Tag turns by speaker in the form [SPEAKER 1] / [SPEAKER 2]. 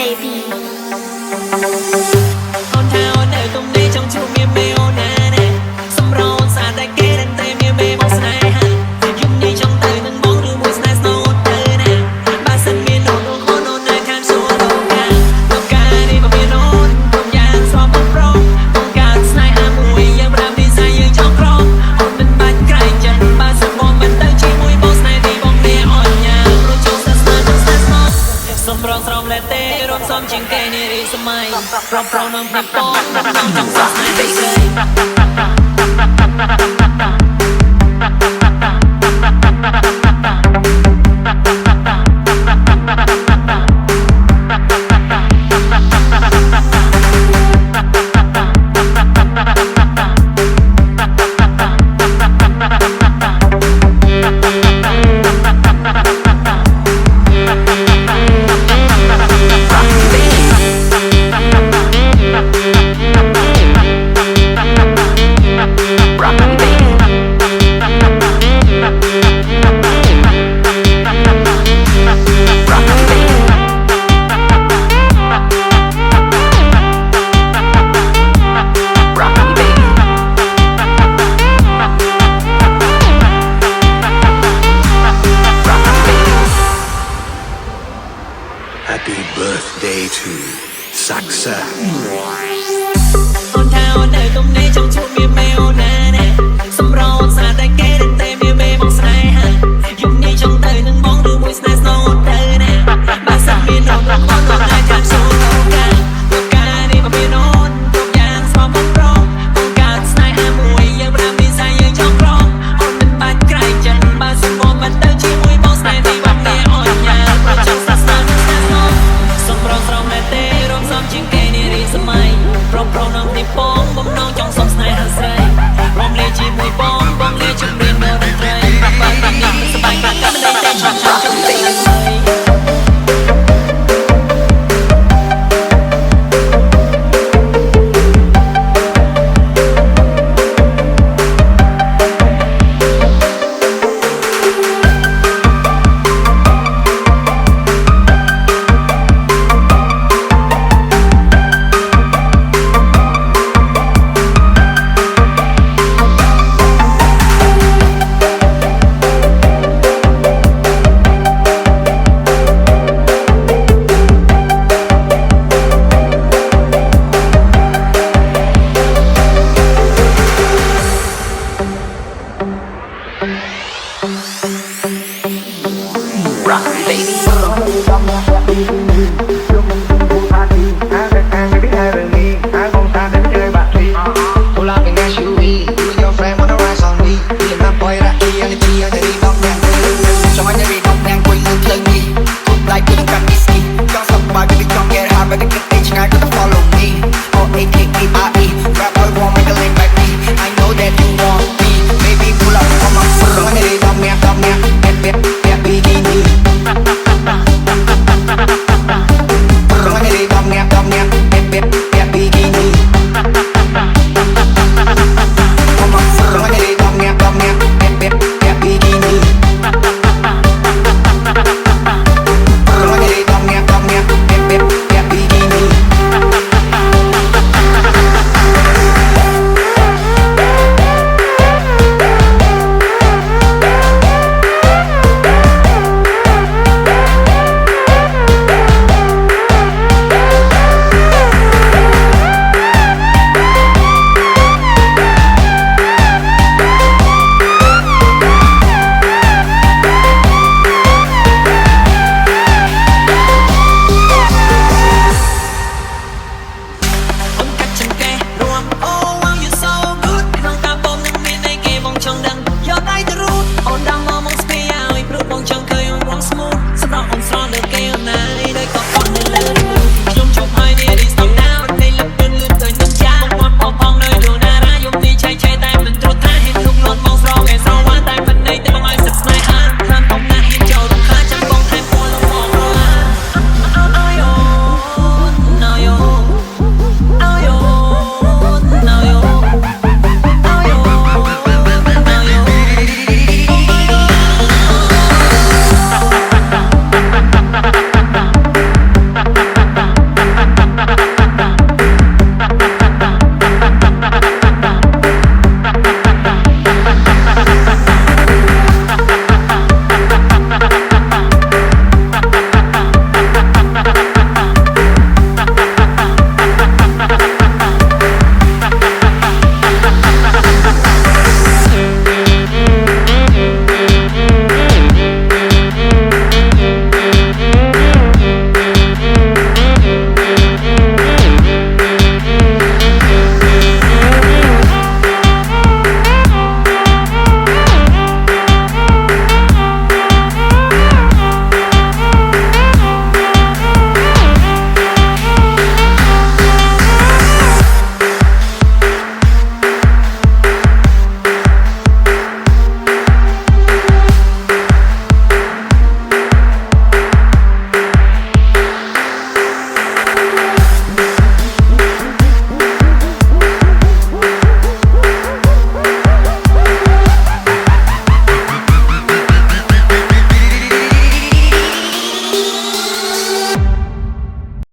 [SPEAKER 1] baby
[SPEAKER 2] អូនថាអូននៅទំនេរចង់ជួបមានមេអូនណាណែសម្រងស្អាតតែគេតែតែមានមេមកស្នេហាយប់នេះចង់ទៅនឹងបងឬមួយស្នេហ៍ស្នូអូនទៅណាបើសិនមានអូនអូននៅខាងសួរលោកកានេះមកមានអូនគ្រប់យ៉ាងស្របបងប្រុសបងការស្នេហាមួយយ៉ាងប្រាំនិស័យយើងចង់ក្រំអូនមិនបាច់ក្រែងចិត្តបើសិនបងមិនទៅជាមួយបងស្នេហ៍នេះបងនេះអូនញ៉ាំព្រោះចូលស្នេហ៍ស្នេហ៍ស្នេហ៍ស្នូសម្រងស្រោមលែទេរំសំជាងគេនេះរីសម័យប្រំប្រងនឹងពីបងចង់ស្នេហ៍ទៅស្រី
[SPEAKER 3] Happy birthday to success
[SPEAKER 2] អូនថាអូននៅទំនេរចង់ជួបមានមេអូនណាណែ